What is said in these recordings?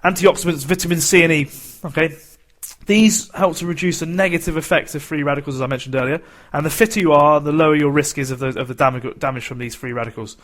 Antioxidants, vitamin C and E. Okay, these help to reduce the negative effects of free radicals, as I mentioned earlier. And the fitter you are, the lower your risk is of the damage from these free radicals.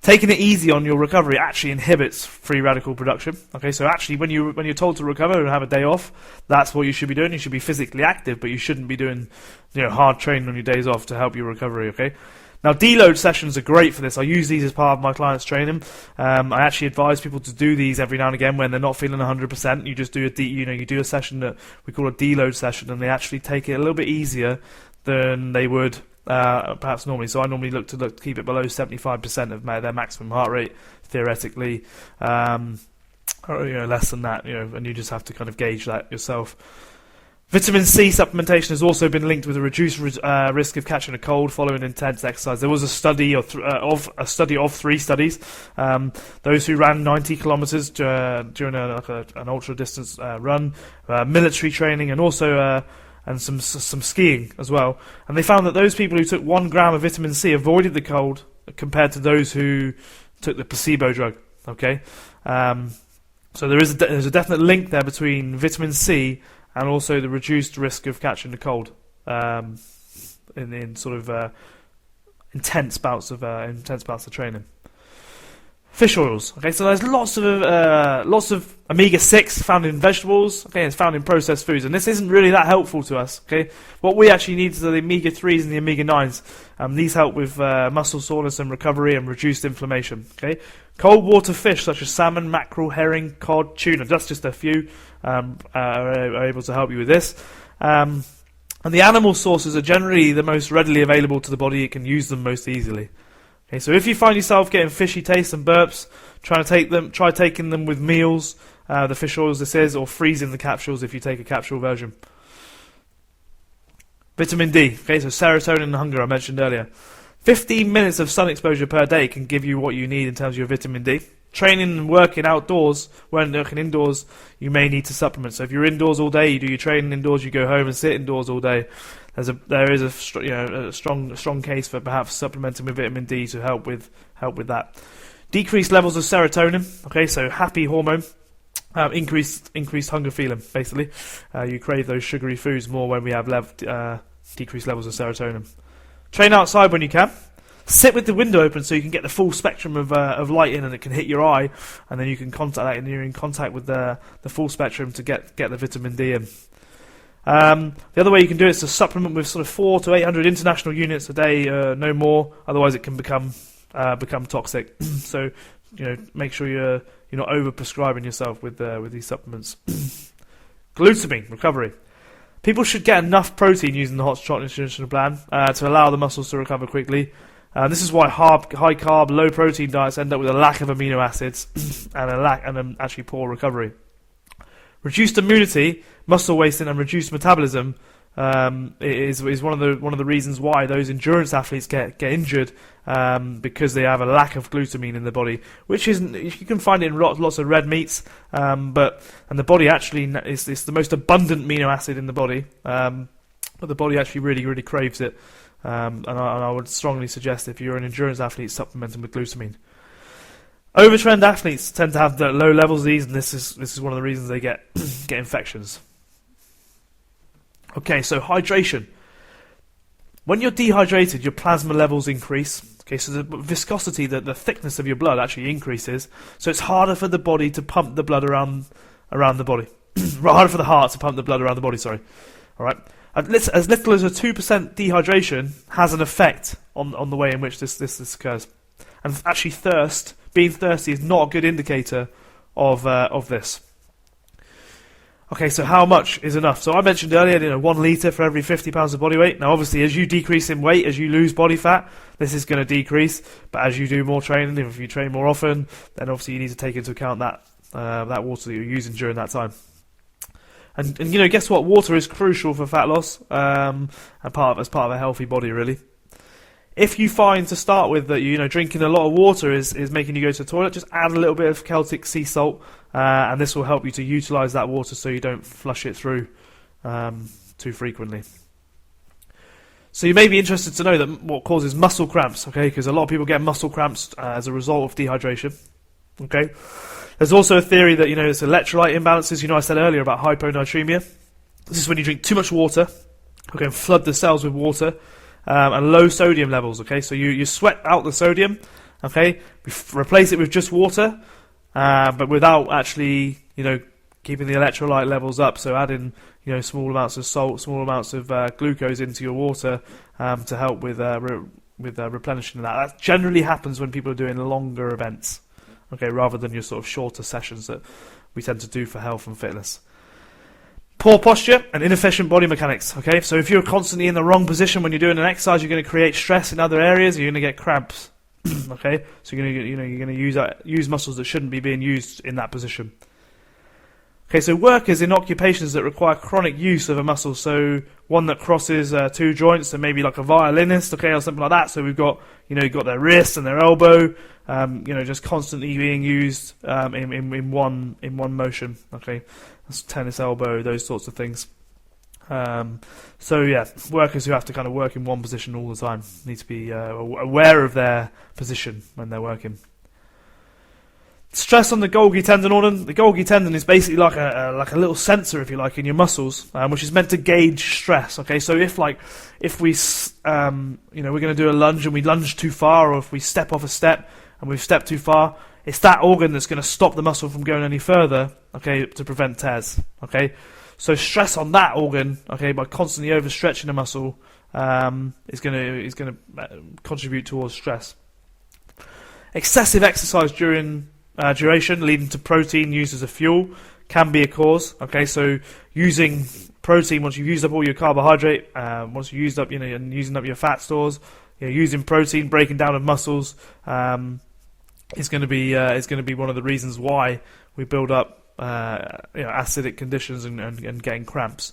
Taking it easy on your recovery actually inhibits free radical production. Okay, so actually when you're told to recover and have a day off, that's what you should be doing. You should be physically active, but you shouldn't be doing hard training on your days off to help your recovery. Okay. Now, deload sessions are great for this. I use these as part of my clients' training. I actually advise people to do these every now and again when they're not feeling 100%. You just do you do a session that we call a deload session, and they actually take it a little bit easier than they would perhaps normally. So I normally look to keep it below 75% of their maximum heart rate, theoretically, or less than that. And you just have to kind of gauge that yourself. Vitamin C supplementation has also been linked with a reduced risk of catching a cold following intense exercise. There was a study of 3 studies. Those who ran 90 kilometers during an ultra distance run, military training, and also and some skiing as well. And they found that those people who took 1 gram of vitamin C avoided the cold compared to those who took the placebo drug. Okay, so there's a definite link there between vitamin C and also the reduced risk of catching the cold in sort of intense bouts of training. Fish oils. Okay, so there's lots of omega-6 found in vegetables. Okay, it's found in processed foods, and this isn't really that helpful to us. Okay, what we actually need is the omega-3s and the omega-9s. These help with muscle soreness and recovery and reduced inflammation. Okay, cold water fish such as salmon, mackerel, herring, cod, tuna. That's just a few are able to help you with this. And the animal sources are generally the most readily available to the body. It can use them most easily. Okay, so if you find yourself getting fishy taste and burps, try taking them with meals, the fish oils this is, or freezing the capsules if you take a capsule version. Vitamin D. Okay, so serotonin and hunger I mentioned earlier. 15 minutes of sun exposure per day can give you what you need in terms of your vitamin D. Training and working outdoors, when working indoors, you may need to supplement. So if you're indoors all day, you do your training indoors, you go home and sit indoors all day. There is a strong case for perhaps supplementing with vitamin D to help with that. Decreased levels of serotonin. Okay, so happy hormone. Increased hunger feeling. Basically, you crave those sugary foods more when we have decreased levels of serotonin. Train outside when you can. Sit with the window open so you can get the full spectrum of light in, and it can hit your eye, and then you can contact that, and you're in contact with the full spectrum to get the vitamin D in. The other way you can do it is to supplement with sort of 400 to 800 international units a day, no more. Otherwise, it can become toxic. So, make sure you're not over prescribing yourself with these supplements. Glutamine recovery. People should get enough protein using the hot shot nutrition plan to allow the muscles to recover quickly. This is why high carb, low protein diets end up with a lack of amino acids and actually poor recovery. Reduced immunity, muscle wasting, and reduced metabolism is one of the reasons why those endurance athletes get injured, because they have a lack of glutamine in the body, which isn't, you can find it in lots of red meats, and the body actually is the most abundant amino acid in the body, but the body actually really craves it, and I would strongly suggest if you're an endurance athlete, supplementing with glutamine. Overtrained athletes tend to have the low levels of these, and this is one of the reasons they get infections. Okay, so hydration. When you're dehydrated, your plasma levels increase. Okay, so the viscosity, the thickness of your blood actually increases. So it's harder for the body to pump the blood around the body. Harder for the heart to pump the blood around the body. Sorry. All right. As little as a 2% dehydration has an effect on the way in which this occurs. And actually, being thirsty is not a good indicator of this. Okay, so how much is enough? So I mentioned earlier, 1 litre for every 50 pounds of body weight. Now, obviously, as you decrease in weight, as you lose body fat, this is going to decrease. But as you do more training, if you train more often, then obviously you need to take into account that water that you're using during that time. And guess what? Water is crucial for fat loss, and as part of a healthy body, really. If you find to start with that drinking a lot of water is making you go to the toilet, just add a little bit of Celtic sea salt, and this will help you to utilise that water so you don't flush it through too frequently. So you may be interested to know that what causes muscle cramps, okay? Because a lot of people get muscle cramps as a result of dehydration. Okay, There's also a theory that, it's electrolyte imbalances. I said earlier about hyponatremia. This is when you drink too much water, okay, and flood the cells with water, and low sodium levels, okay? So you sweat out the sodium, okay? Replace it with just water, but without actually, keeping the electrolyte levels up. So adding, small amounts of salt, small amounts of glucose into your water to help with replenishing that. That generally happens when people are doing longer events, okay, rather than your sort of shorter sessions that we tend to do for health and fitness. Poor posture and inefficient body mechanics, okay? So if you're constantly in the wrong position when you're doing an exercise, you're going to create stress in other areas, you're going to get cramps, okay? So you're going to use muscles that shouldn't be being used in that position. Okay, so workers in occupations that require chronic use of a muscle, so one that crosses two joints, so maybe like a violinist, okay, or something like that. So we've got, you've got their wrist and their elbow, just constantly being used in one motion, okay. That's tennis elbow, those sorts of things. So yeah, workers who have to kind of work in one position all the time need to be aware of their position when they're working. Stress on the Golgi tendon organ. The Golgi tendon is basically like a little sensor, if you like, in your muscles, which is meant to gauge stress. Okay, so if we we're going to do a lunge and we lunge too far, or if we step off a step and we've stepped too far, it's that organ that's going to stop the muscle from going any further, okay, to prevent tears. Okay, so stress on that organ, okay, by constantly overstretching a muscle, is going to contribute towards stress. Excessive exercise duration leading to protein used as a fuel can be a cause. Okay, so using protein once you've used up all your carbohydrate, once you've used up, and using up your fat stores, using protein, breaking down of muscles, is going to be one of the reasons why we build up acidic conditions and getting cramps.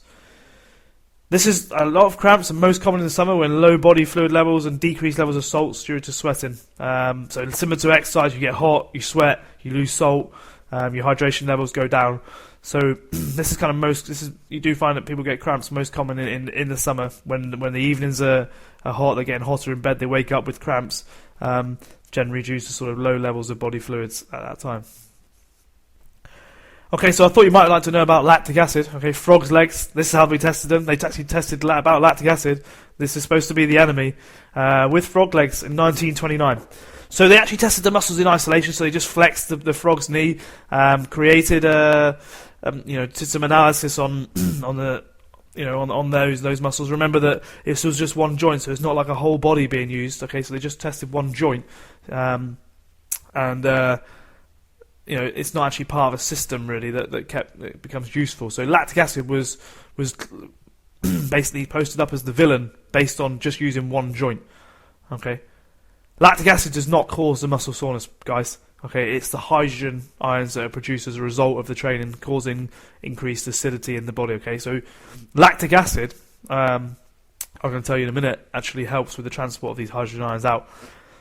This is a lot of cramps, and most common in the summer when low body fluid levels and decreased levels of salts due to sweating. So similar to exercise, you get hot, you sweat, you lose salt, your hydration levels go down. So this is kind of you do find that people get cramps most common in the summer when the evenings are hot, they're getting hotter in bed, they wake up with cramps, generally due to sort of low levels of body fluids at that time. Okay, so I thought you might like to know about lactic acid. Okay, frogs' legs. This is how we tested them. They actually tested about lactic acid. This is supposed to be the enemy with frog legs in 1929. So they actually tested the muscles in isolation. So they just flexed the frog's knee, created did some analysis on those muscles. Remember that this was just one joint, so it's not like a whole body being used. Okay, so they just tested one joint, it's not actually part of a system really that becomes useful. So lactic acid was basically posted up as the villain based on just using one joint. Okay, lactic acid does not cause the muscle soreness, guys. Okay, it's the hydrogen ions that are produced as a result of the training causing increased acidity in the body. Okay, so lactic acid, I'm going to tell you in a minute, actually helps with the transport of these hydrogen ions out.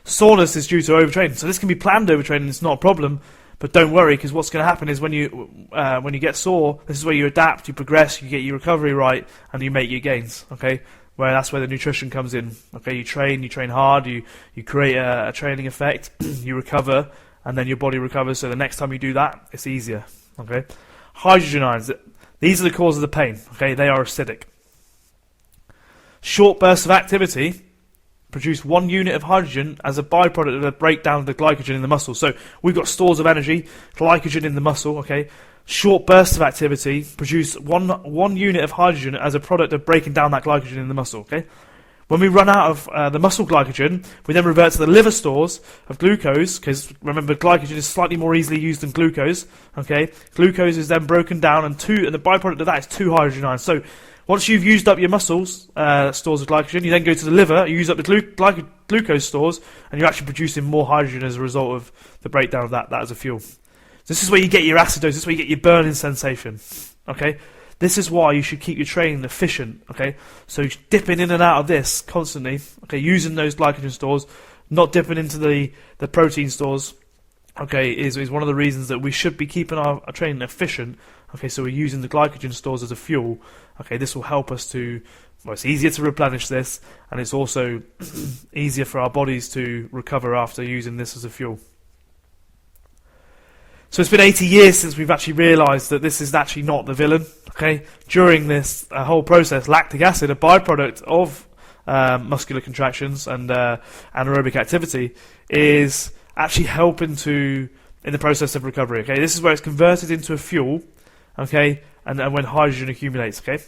Soreness is due to overtraining, so this can be planned overtraining. It's not a problem. But don't worry, because what's going to happen is when you get sore, this is where you adapt, you progress, you get your recovery right, and you make your gains. Okay, that's where the nutrition comes in. Okay, you train hard, you create a training effect, you recover, and then your body recovers. So the next time you do that, it's easier. Okay, hydrogen ions. These are the cause of the pain. Okay, they are acidic. Short bursts of activity produce 1 unit of hydrogen as a byproduct of the breakdown of the glycogen in the muscle. So we've got stores of energy, glycogen in the muscle, okay? Short bursts of activity produce one unit of hydrogen as a product of breaking down that glycogen in the muscle, okay? When we run out of the muscle glycogen, we then revert to the liver stores of glucose, because remember, glycogen is slightly more easily used than glucose, okay? Glucose is then broken down, and the byproduct of that is 2 hydrogen ions. So once you've used up your muscles stores of glycogen, you then go to the liver, you use up the glucose stores, and you're actually producing more hydrogen as a result of the breakdown of that as a fuel. This is where you get your acidosis, this is where you get your burning sensation. Okay? This is why you should keep your training efficient. Okay? So dipping in and out of this constantly, okay, using those glycogen stores, not dipping into the protein stores, okay, is one of the reasons that we should be keeping our training efficient. Okay, so we're using the glycogen stores as a fuel. Okay, this will help us it's easier to replenish this, and it's also easier for our bodies to recover after using this as a fuel. So it's been 80 years since we've actually realised that this is actually not the villain. Okay, during this whole process, lactic acid, a byproduct of muscular contractions and anaerobic activity, is actually helping in the process of recovery. Okay, this is where it's converted into a fuel. Okay, and when hydrogen accumulates. Okay,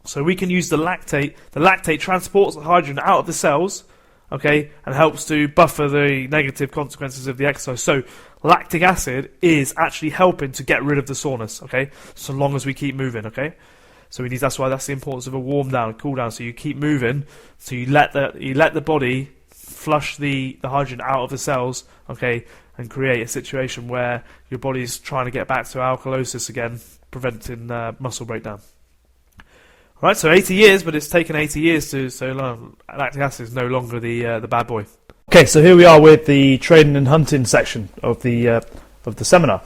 so we can use the lactate. The lactate transports the hydrogen out of the cells. Okay, and helps to buffer the negative consequences of the exercise. So lactic acid is actually helping to get rid of the soreness. Okay, so long as we keep moving. Okay, so that's why that's the importance of a warm down, cool down. So you keep moving. So you let the body flush the hydrogen out of the cells. Okay, and create a situation where your body's trying to get back to alkalosis again, preventing muscle breakdown. Right, so 80 years, but it's taken 80 years so lactic acid is no longer the bad boy. Okay, so here we are with the training and hunting section of the seminar.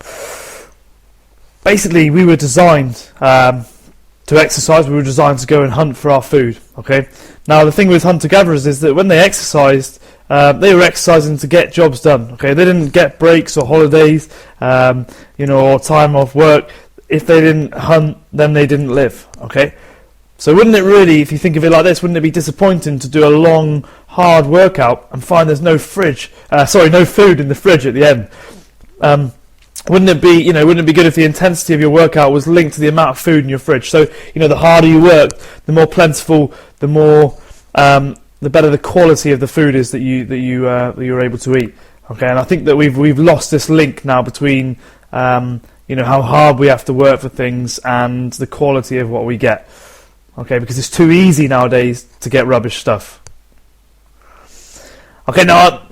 Basically, we were designed to exercise. We were designed to go and hunt for our food. Okay. Now, the thing with hunter-gatherers is that when they exercised, they were exercising to get jobs done. Okay, they didn't get breaks or holidays, or time off work. If they didn't hunt, then they didn't live. Okay. So wouldn't it really, if you think of it like this, wouldn't it be disappointing to do a long, hard workout and find there's no food in the fridge at the end? Wouldn't it be good if the intensity of your workout was linked to the amount of food in your fridge? So, the harder you work, the more plentiful, the better the quality of the food is that you're able to eat. Okay, and I think that we've lost this link now between how hard we have to work for things and the quality of what we get. Okay, because it's too easy nowadays to get rubbish stuff. Okay, now,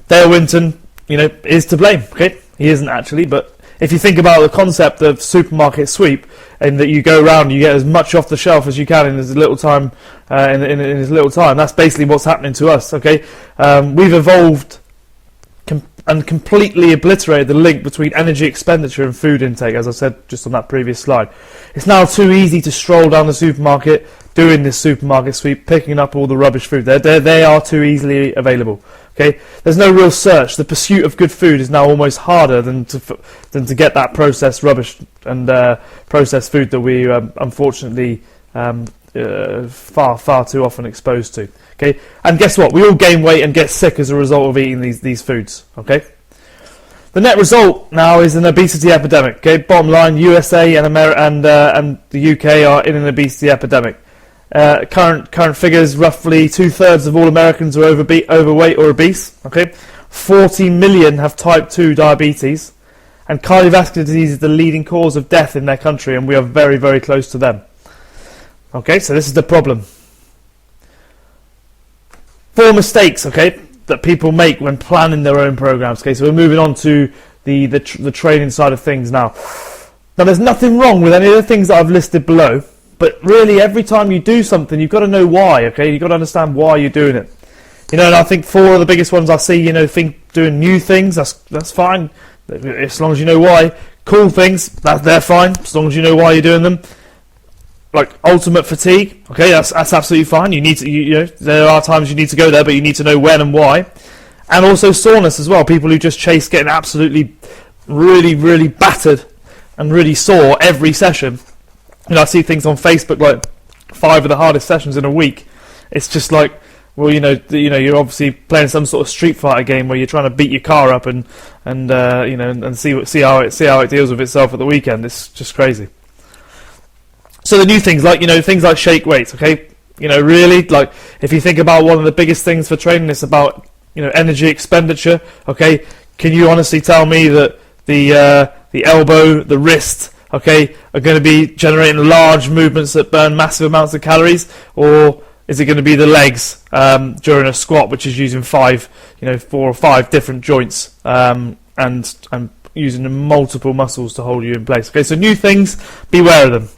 Dale Winton, is to blame. Okay, he isn't actually, but if you think about the concept of supermarket sweep, and that you go around, you get as much off the shelf as you can in as little time, in as little time. That's basically what's happening to us. Okay, we've evolved and completely obliterated the link between energy expenditure and food intake, as I said just on that previous slide. It's now too easy to stroll down the supermarket, doing this supermarket sweep, picking up all the rubbish food. They are too easily available. Okay, there's no real search. The pursuit of good food is now almost harder than to get that processed rubbish and processed food that we unfortunately far too often exposed to. Okay, and guess what? We all gain weight and get sick as a result of eating these foods. Okay, the net result now is an obesity epidemic. Okay, bottom line: USA and and the UK are in an obesity epidemic. Current figures: roughly 2/3 of all Americans are overweight or obese. Okay, 40 million have type 2 diabetes, and cardiovascular disease is the leading cause of death in their country, and we are very, very close to them. Okay, so this is the problem. 4 mistakes, okay, that people make when planning their own programs. Okay, so we're moving on to the training side of things now. Now, there's nothing wrong with any of the things that I've listed below, but really, every time you do something, you've got to know why. Okay, you've got to understand why you're doing it. And I think 4 of the biggest ones I see, doing new things. That's fine, as long as you know why. Cool things, they're fine, as long as you know why you're doing them. Like ultimate fatigue, okay, that's absolutely fine. You need to, there are times you need to go there, but you need to know when and why. And also soreness as well. People who just chase getting absolutely, really, really battered and really sore every session. I see things on Facebook like 5 of the hardest sessions in a week. It's just like, well, you're obviously playing some sort of Street Fighter game where you're trying to beat your car up and see how it deals with itself at the weekend. It's just crazy. So the new things, like, things like shake weights, okay? Really, like, if you think about one of the biggest things for training, it's about, energy expenditure, okay? Can you honestly tell me that the elbow, the wrist, okay, are going to be generating large movements that burn massive amounts of calories? Or is it going to be the legs during a squat, which is using 4 or 5 different joints and using multiple muscles to hold you in place? Okay, so new things, beware of them.